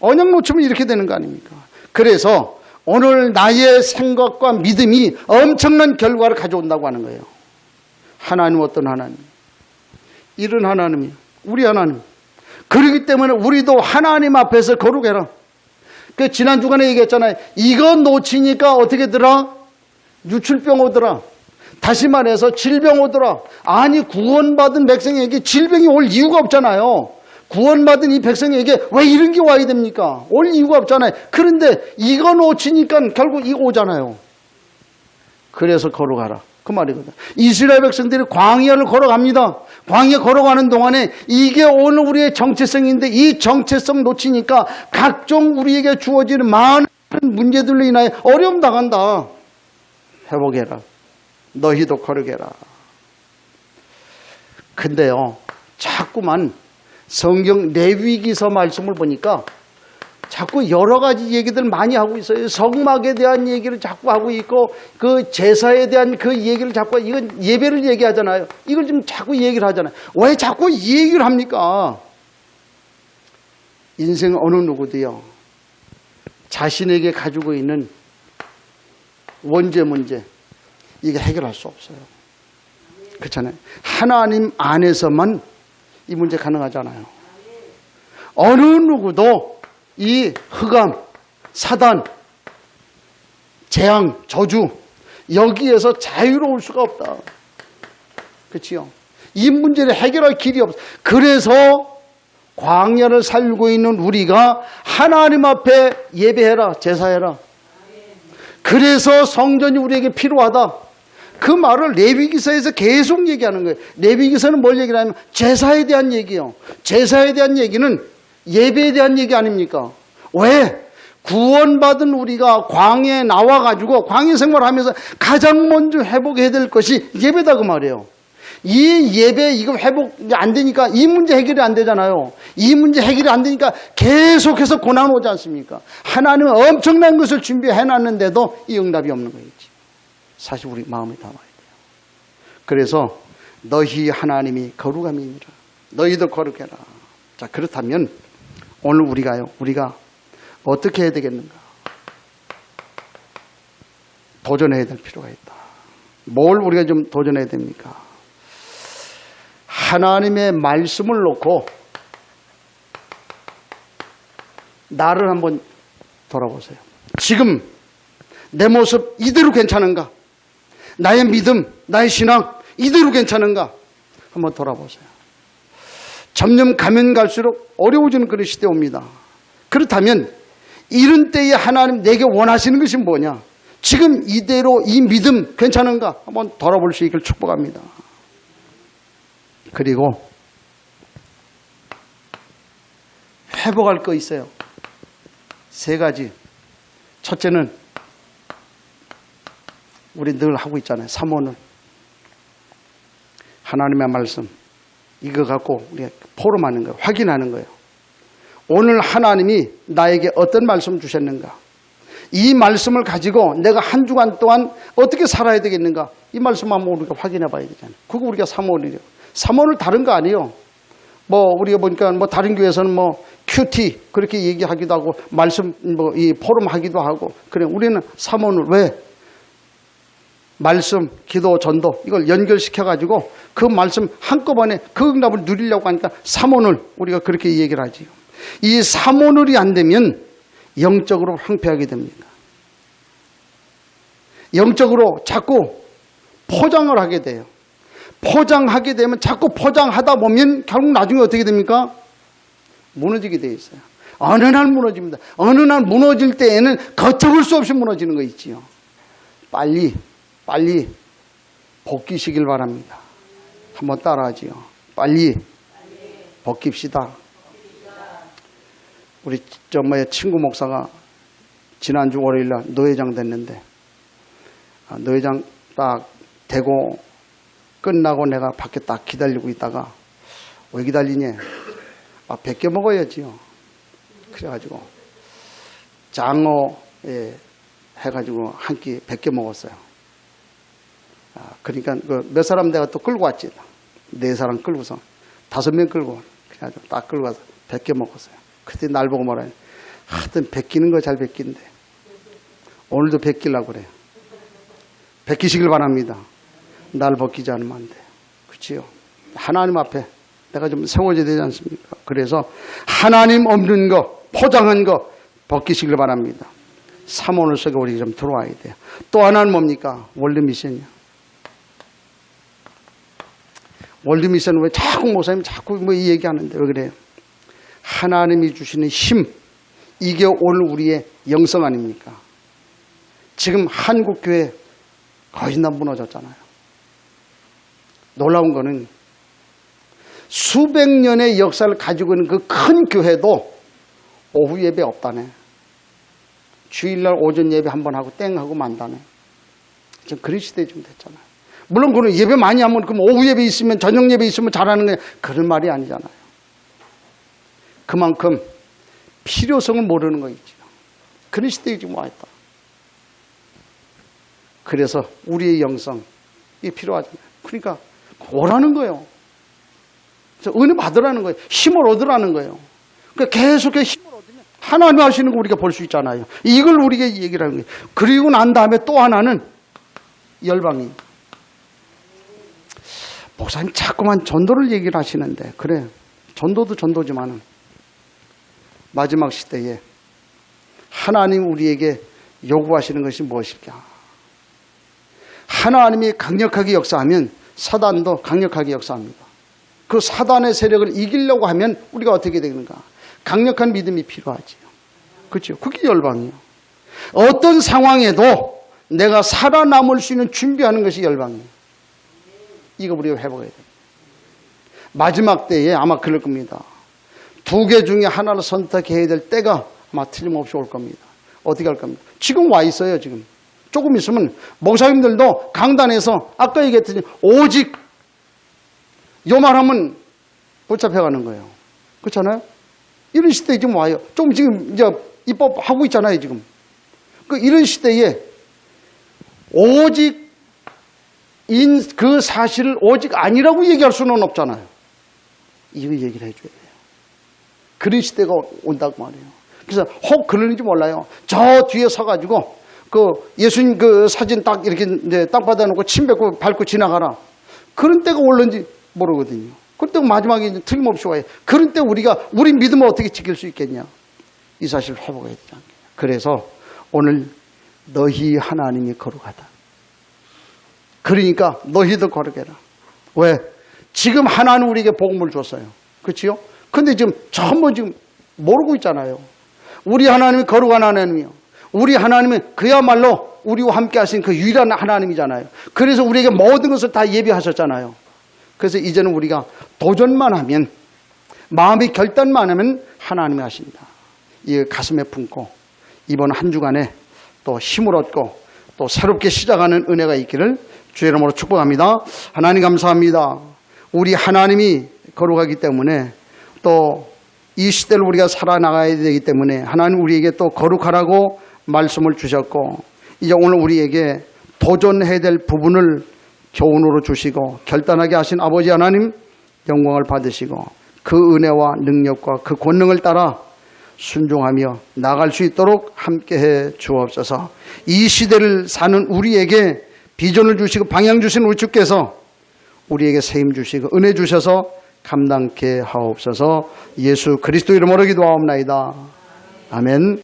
언약 놓치면 이렇게 되는 거 아닙니까? 그래서 오늘 나의 생각과 믿음이 엄청난 결과를 가져온다고 하는 거예요. 하나님 어떤 하나님? 이런 하나님이요. 우리 하나님. 그렇기 때문에 우리도 하나님 앞에서 거룩해라. 그 지난 주간에 얘기했잖아요. 이거 놓치니까 어떻게 들어? 유출병 오더라. 다시 말해서 질병 오더라. 아니 구원받은 백성에게 질병이 올 이유가 없잖아요. 구원받은 이 백성에게 왜 이런 게 와야 됩니까? 올 이유가 없잖아요. 그런데 이거 놓치니까 결국 이거 오잖아요. 그래서 걸어가라. 그 말이거든. 이스라엘 백성들이 광야를 걸어갑니다. 광야 걸어가는 동안에 이게 오늘 우리의 정체성인데 이 정체성 놓치니까 각종 우리에게 주어지는 많은 문제들로 인하여 어려움 당한다. 회복해라. 너희도 거룩해라. 근데요, 자꾸만 성경 레위기서 말씀을 보니까 자꾸 여러 가지 얘기들 많이 하고 있어요. 성막에 대한 얘기를 자꾸 하고 있고 그 제사에 대한 그 얘기를 자꾸 이건 예배를 얘기하잖아요. 이걸 좀 자꾸 얘기를 하잖아요. 왜 자꾸 이 얘기를 합니까? 인생 어느 누구도요. 자신에게 가지고 있는 원죄 문제 이게 해결할 수 없어요. 그렇잖아요. 하나님 안에서만 이 문제 가능하잖아요. 어느 누구도 이 흑암, 사단, 재앙, 저주 여기에서 자유로울 수가 없다. 그렇지요? 이 문제를 해결할 길이 없어. 그래서 광야를 살고 있는 우리가 하나님 앞에 예배해라, 제사해라. 그래서 성전이 우리에게 필요하다. 그 말을 레위기서에서 계속 얘기하는 거예요. 레위기서는 뭘 얘기를 하냐면 제사에 대한 얘기예요. 제사에 대한 얘기는 예배에 대한 얘기 아닙니까? 왜? 구원받은 우리가 광야에 나와가지고 광야 생활하면서 가장 먼저 회복해야 될 것이 예배다 그 말이에요. 이 예배 이거 회복이 안 되니까 이 문제 해결이 안 되잖아요. 이 문제 해결이 안 되니까 계속해서 고난 오지 않습니까? 하나님은 엄청난 것을 준비해놨는데도 이 응답이 없는 거겠지. 사실 우리 마음에 담아야 돼요. 그래서 너희 하나님이 거룩함이니라. 너희도 거룩해라. 자, 그렇다면 오늘 우리가 어떻게 해야 되겠는가? 도전해야 될 필요가 있다. 뭘 우리가 좀 도전해야 됩니까? 하나님의 말씀을 놓고 나를 한번 돌아보세요. 지금 내 모습 이대로 괜찮은가? 나의 믿음, 나의 신앙 이대로 괜찮은가? 한번 돌아보세요. 점점 가면 갈수록 어려워지는 그런 시대 옵니다. 그렇다면 이런 때에 하나님 내게 원하시는 것이 뭐냐? 지금 이대로 이 믿음 괜찮은가? 한번 돌아볼 수 있기를 축복합니다. 그리고 회복할 거 있어요. 세 가지. 첫째는 우리 늘 하고 있잖아요. 사모는 하나님의 말씀 이거 갖고 우리가 포럼하는 거예요. 확인하는 거예요. 오늘 하나님이 나에게 어떤 말씀 주셨는가? 이 말씀을 가지고 내가 한 주간 동안 어떻게 살아야 되겠는가? 이 말씀 한번 우리가 확인해 봐야 되잖아요. 그거 우리가 사모를이요. 사모를 다른 거 아니에요. 우리가 보니까 다른 교회에서는 큐티 그렇게 얘기하기도 하고 말씀 이 포럼 하기도 하고 그래. 우리는 삼원을 왜? 말씀, 기도, 전도 이걸 연결시켜 가지고 그 말씀 한꺼번에 그 응답을 누리려고 하니까 삼원을 우리가 그렇게 얘기를 하지요. 이 삼원을이 안 되면 영적으로 황폐하게 됩니다. 영적으로 자꾸 포장을 하게 돼요. 포장하게 되면 자꾸 포장하다 보면 결국 나중에 어떻게 됩니까? 무너지게 돼 있어요. 어느 날 무너집니다. 어느 날 무너질 때에는 걷잡을 수 없이 무너지는 거 있지요. 빨리 벗기시길 바랍니다. 한번 따라하지요. 빨리 벗깁시다. 우리 친구 목사가 지난주 월요일날 노회장 됐는데 노회장 딱 되고 끝나고 내가 밖에 딱 기다리고 있다가 왜 기다리냐? 100개 먹어야지요. 그래가지고 장어에 해가지고 한 끼 100개 먹었어요. 그러니까 몇 사람 내가 또 끌고 왔지. 4사람 끌고서 5명 끌고 그래가지고 딱 끌고 와서 100개 먹었어요. 그때 날 보고 말하니 하여튼 베끼는 거 잘 베낀대. 오늘도 베끼려고 그래요. 베끼시길 바랍니다. 날 벗기지 않으면 안 돼요. 그렇지요? 하나님 앞에 내가 좀 세워져야 되지 않습니까? 그래서 하나님 없는 거, 포장한 거 벗기시길 바랍니다. 삼원을 속에 우리 좀 들어와야 돼요. 또 하나는 뭡니까? 월드미션이요. 월드미션 왜 자꾸 목사님 자꾸 이 얘기하는데 왜 그래요? 하나님이 주시는 힘, 이게 오늘 우리의 영성 아닙니까? 지금 한국교회 거의 다 무너졌잖아요. 놀라운 거는 수백 년의 역사를 가지고 있는 그 큰 교회도 오후 예배 없다네. 주일날 오전 예배 한번 하고 땡 하고 만다네. 지금 그런 시대에 좀 됐잖아요. 물론 그는 예배 많이 하면 그럼 오후 예배 있으면 저녁 예배 있으면 잘하는 거냐. 그런 말이 아니잖아요. 그만큼 필요성을 모르는 거 있죠. 그런 시대에 지금 와 있다. 그래서 우리의 영성 이게 필요하잖아요. 그러니까 오라는 거예요. 은혜 받으라는 거예요. 힘을 얻으라는 거예요. 그러니까 계속해서 힘을 얻으면 하나님 하시는 거 우리가 볼 수 있잖아요. 이걸 우리가 얘기를 하는 거예요. 그리고 난 다음에 또 하나는 열방이. 목사님 자꾸만 전도를 얘기를 하시는데 그래. 전도도 전도지만은 마지막 시대에 하나님 우리에게 요구하시는 것이 무엇일까? 하나님이 강력하게 역사하면 사단도 강력하게 역사합니다. 그 사단의 세력을 이기려고 하면 우리가 어떻게 되는가? 강력한 믿음이 필요하지요. 그렇죠? 그게 열방이에요. 어떤 상황에도 내가 살아남을 수 있는 준비하는 것이 열방이에요. 이거 우리가 해보아야 돼요. 마지막 때에 아마 그럴 겁니다. 2개 중에 하나를 선택해야 될 때가 아마 틀림없이 올 겁니다. 어떻게 할 겁니까? 지금 와 있어요. 지금. 조금 있으면 목사님들도 강단에서 아까 얘기했더니 오직 요 말하면 붙잡혀가는 거예요. 그렇잖아요? 이런 시대에 지금 와요. 좀 지금 이제 입법하고 있잖아요. 지금. 이런 시대에 오직 그 사실을 오직 아니라고 얘기할 수는 없잖아요. 이거 얘기를 해줘야 돼요. 그런 시대가 온다고 말이에요. 그래서 혹 그러는지 몰라요. 저 뒤에 서가지고 예수님 사진 딱 이렇게 이제 땅바닥에 놓고 침 밟고 지나가라. 그런 때가 올는지 모르거든요. 그럴 때 마지막에 이제 틀림없이 와요. 그런 때 우리 믿음을 어떻게 지킬 수 있겠냐. 이 사실을 회복해야 되지 않겠냐. 그래서 오늘 너희 하나님이 거룩하다. 그러니까 너희도 거룩해라. 왜? 지금 하나님 우리에게 복음을 줬어요. 그렇지요? 근데 지금 전부 지금 모르고 있잖아요. 우리 하나님이 거룩한 하나님이요. 우리 하나님은 그야말로 우리와 함께 하신 그 유일한 하나님이잖아요. 그래서 우리에게 모든 것을 다 예비하셨잖아요. 그래서 이제는 우리가 도전만 하면, 마음의 결단만 하면 하나님이 하신다. 이 가슴에 품고 이번 한 주간에 또 힘을 얻고 또 새롭게 시작하는 은혜가 있기를 주의 이름으로 축복합니다. 하나님 감사합니다. 우리 하나님이 거룩하기 때문에 또 이 시대를 우리가 살아나가야 되기 때문에 하나님 우리에게 또 거룩하라고 말씀을 주셨고, 이제 오늘 우리에게 도전해야 될 부분을 교훈으로 주시고 결단하게 하신 아버지 하나님 영광을 받으시고, 그 은혜와 능력과 그 권능을 따라 순종하며 나갈 수 있도록 함께해 주옵소서. 이 시대를 사는 우리에게 비전을 주시고 방향 주신 우리 주께서 우리에게 세임 주시고 은혜 주셔서 감당케 하옵소서. 예수 그리스도 이름으로 기도하옵나이다. 아멘.